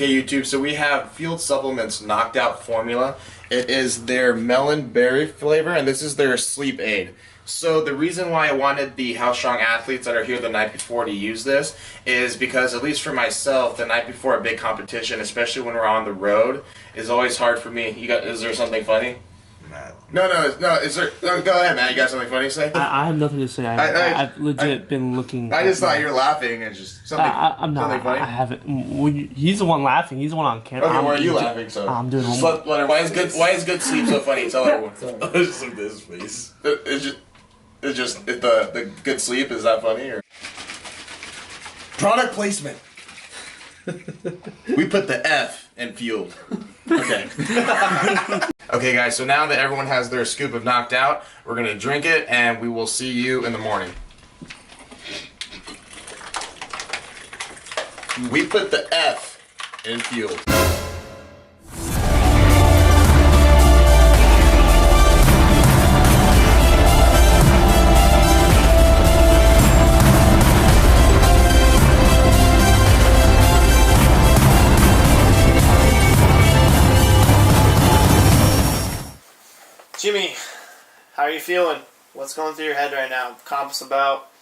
Okay, YouTube, so we have Field Supplements Knocked Out Formula. It is their melon berry flavor, and this is their sleep aid. So the reason why I wanted the How Strong athletes that are here the night before to use this is because, at least for myself, the night before a big competition, especially when we're on the road, is always hard for me. Is there something funny? No. Is there? No, go ahead, man. You got something funny to say? I have nothing to say. I've legit been looking. I just thought you were laughing and just something. I'm not. Something funny? I haven't. He's the one laughing. He's the one on camera. Okay, why are you laughing? So I'm doing homework. Why is good sleep so funny? Tell everyone. Just like this, please. It's just the good sleep. Is that funny or? Product placement. We put the F in fueled. Okay. Okay, guys, so now that everyone has their scoop of Knocked Out, we're going to drink it, and we will see you in the morning. We put the F in fueled. Jimmy, how are you feeling? What's going through your head right now? Comp's about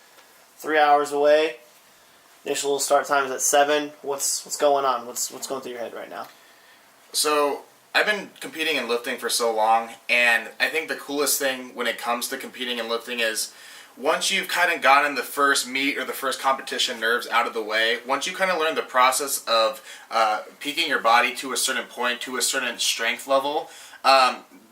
3 hours away. Initial start time is at 7. What's going on? What's going through your head right now? So I've been competing and lifting for so long, and I think the coolest thing when it comes to competing and lifting is once you've kind of gotten the first meet or the first competition nerves out of the way, once you kind of learn the process of peaking your body to a certain point, to a certain strength level,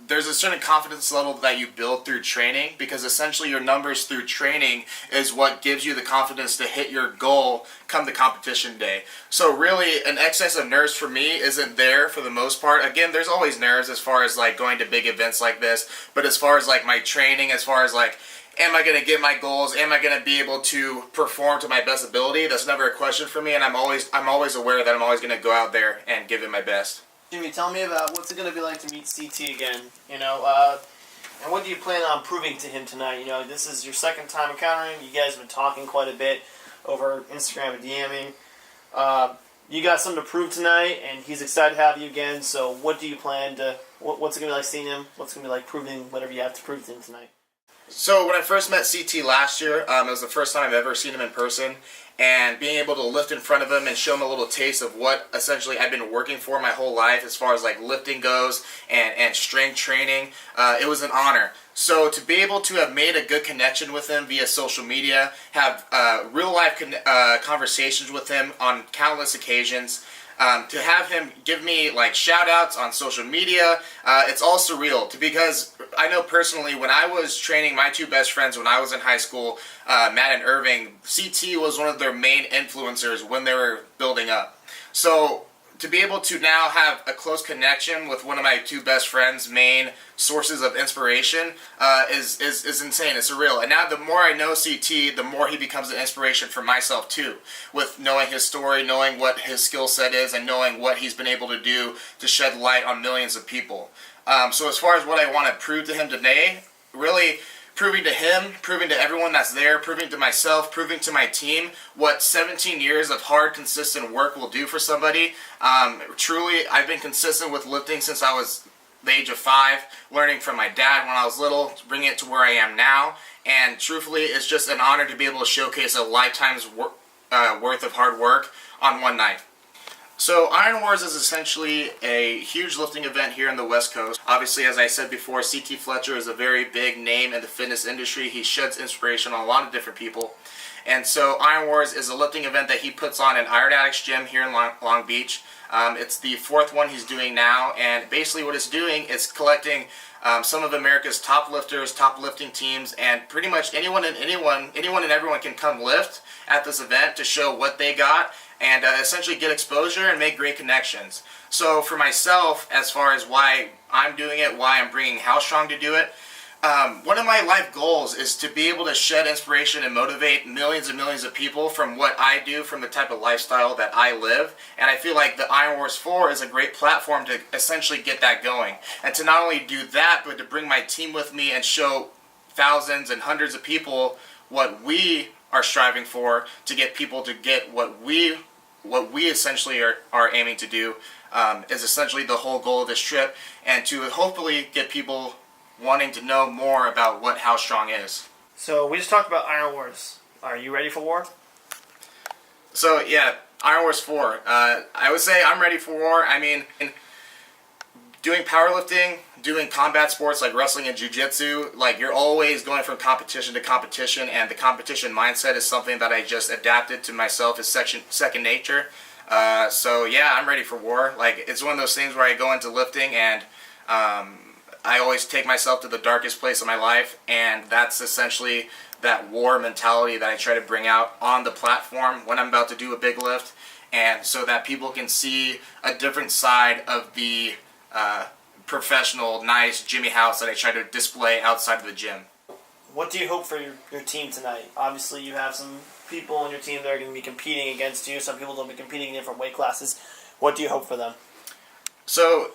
there's a certain confidence level that you build through training, because essentially your numbers through training is what gives you the confidence to hit your goal come the competition day. So really, an excess of nerves for me isn't there for the most part. Again, there's always nerves as far as like going to big events like this, but as far as like my training, as far as like, am I going to get my goals? Am I going to be able to perform to my best ability? That's never a question for me, and I'm always aware that I'm always going to go out there and give it my best. Jimmy, tell me about what's it going to be like to meet CT again, and what do you plan on proving to him tonight? This is your second time encountering him. You guys have been talking quite a bit over Instagram and DMing. You got something to prove tonight, and he's excited to have you again, so what do you plan to, what's it going to be like seeing him? What's it going to be like proving whatever you have to prove to him tonight? So when I first met CT last year, it was the first time I've ever seen him in person, and being able to lift in front of him and show him a little taste of what essentially I've been working for my whole life as far as like lifting goes and strength training, it was an honor. So to be able to have made a good connection with him via social media, have real life conversations with him on countless occasions, to have him give me like shout outs on social media, it's all surreal because I know personally when I was training my two best friends when I was in high school, Matt and Irving, CT was one of their main influencers when they were building up. So to be able to now have a close connection with one of my two best friends' main sources of inspiration is insane. It's surreal. And now the more I know CT, the more he becomes an inspiration for myself too, with knowing his story, knowing what his skill set is, and knowing what he's been able to do to shed light on millions of people. So as far as what I want to prove to him today, really proving to him, proving to everyone that's there, proving to myself, proving to my team what 17 years of hard, consistent work will do for somebody. Truly, I've been consistent with lifting since I was the age of 5, learning from my dad when I was little, bringing it to where I am now. And truthfully, it's just an honor to be able to showcase a lifetime's worth of hard work on one night. So Iron Wars is essentially a huge lifting event here in the West Coast. Obviously, as I said before, CT Fletcher is a very big name in the fitness industry. He sheds inspiration on a lot of different people. And so Iron Wars is a lifting event that he puts on at Iron Addicts Gym here in Long Beach. It's the 4th one he's doing now, and basically what it's doing is collecting some of America's top lifters, top lifting teams, and pretty much anyone and everyone can come lift at this event to show what they got and essentially get exposure and make great connections. So for myself, as far as why I'm doing it, why I'm bringing How Strong to do it, one of my life goals is to be able to shed inspiration and motivate millions and millions of people from what I do, from the type of lifestyle that I live. And I feel like the Iron Wars 4 is a great platform to essentially get that going. And to not only do that, but to bring my team with me and show thousands and hundreds of people what we are striving for, to get people to get what we what we essentially are aiming to do is essentially the whole goal of this trip, and to hopefully get people wanting to know more about what How Strong is. So we just talked about Iron Wars. Are you ready for war? So yeah, Iron Wars 4. I would say I'm ready for war. I mean, doing powerlifting, doing combat sports like wrestling and jiu-jitsu, like you're always going from competition to competition, and the competition mindset is something that I just adapted to myself as second nature. So yeah, I'm ready for war. Like, it's one of those things where I go into lifting and I always take myself to the darkest place of my life, and that's essentially that war mentality that I try to bring out on the platform when I'm about to do a big lift, and so that people can see a different side of the professional, nice Jimmy House that I try to display outside of the gym. What do you hope for your team tonight? Obviously, you have some people on your team that are going to be competing against you. Some people will be competing in different weight classes. What do you hope for them? So,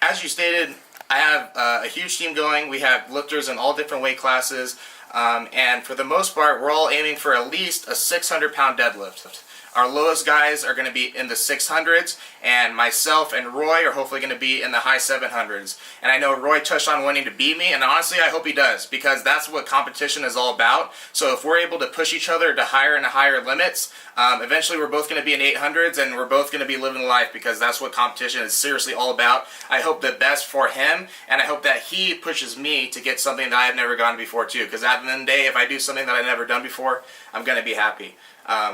as you stated, I have a huge team going. We have lifters in all different weight classes, and for the most part, we're all aiming for at least a 600-pound deadlift. Our lowest guys are going to be in the 600s, and myself and Roy are hopefully going to be in the high 700s. And I know Roy touched on wanting to beat me, and honestly, I hope he does, because that's what competition is all about. So if we're able to push each other to higher and higher limits, eventually we're both going to be in 800s, and we're both going to be living life, because that's what competition is seriously all about. I hope the best for him, and I hope that he pushes me to get something that I've never gotten before too, because at the end of the day, if I do something that I've never done before, I'm going to be happy.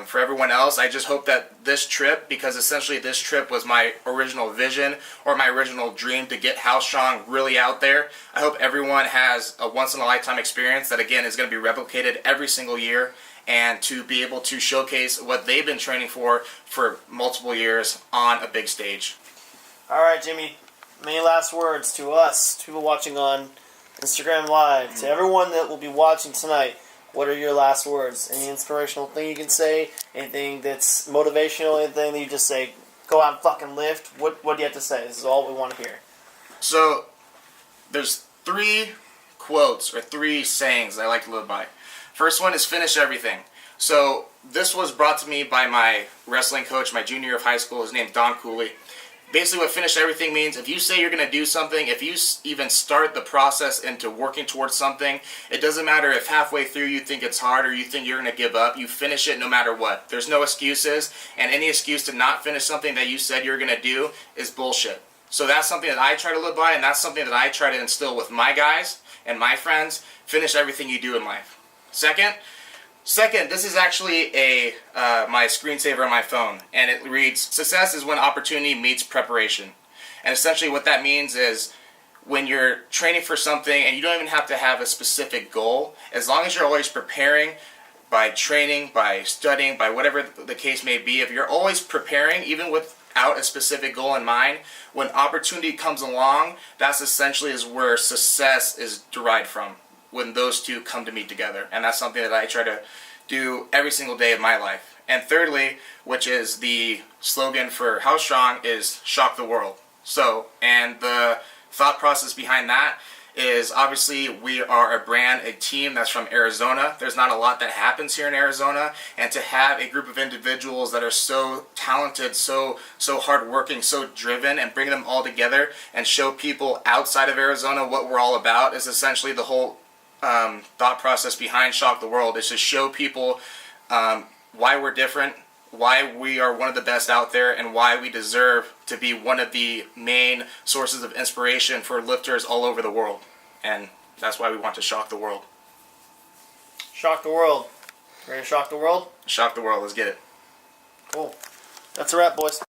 For everyone else, I just hope that this trip, because essentially this trip was my original vision or my original dream to get How Strong really out there, I hope everyone has a once-in-a-lifetime experience that, again, is going to be replicated every single year, and to be able to showcase what they've been training for multiple years on a big stage. All right, Jimmy, many last words to us, to people watching on Instagram Live, to everyone that will be watching tonight. What are your last words? Any inspirational thing you can say? Anything that's motivational? Anything that you just say, go out and fucking lift? What do you have to say? This is all we want to hear. So, there's 3 quotes or 3 sayings I like to live by. First one is finish everything. So, this was brought to me by my wrestling coach, my junior year of high school. His name's Don Cooley. Basically, what finish everything means, if you say you're going to do something, if you even start the process into working towards something, it doesn't matter if halfway through you think it's hard or you think you're going to give up, you finish it no matter what. There's no excuses, and any excuse to not finish something that you said you're going to do is bullshit. So that's something that I try to live by, and that's something that I try to instill with my guys and my friends. Finish everything you do in life. Second, this is actually my screensaver on my phone, and it reads, success is when opportunity meets preparation. And essentially what that means is when you're training for something, and you don't even have to have a specific goal, as long as you're always preparing by training, by studying, by whatever the case may be, if you're always preparing, even without a specific goal in mind, when opportunity comes along, that's essentially is where success is derived from, when those two come to meet together. And that's something that I try to do every single day of my life. And thirdly, which is the slogan for How Strong, is shock the world. So, and the thought process behind that is, obviously we are a brand, a team that's from Arizona. There's not a lot that happens here in Arizona, and to have a group of individuals that are so talented, so hardworking, so driven, and bring them all together and show people outside of Arizona what we're all about is essentially the whole thought process behind Shock the World, is to show people why we're different, why we are one of the best out there, and why we deserve to be one of the main sources of inspiration for lifters all over the world. And that's why we want to shock the world. Shock the world. Ready to shock the world? Shock the world, let's get it. Cool. That's a wrap, boys.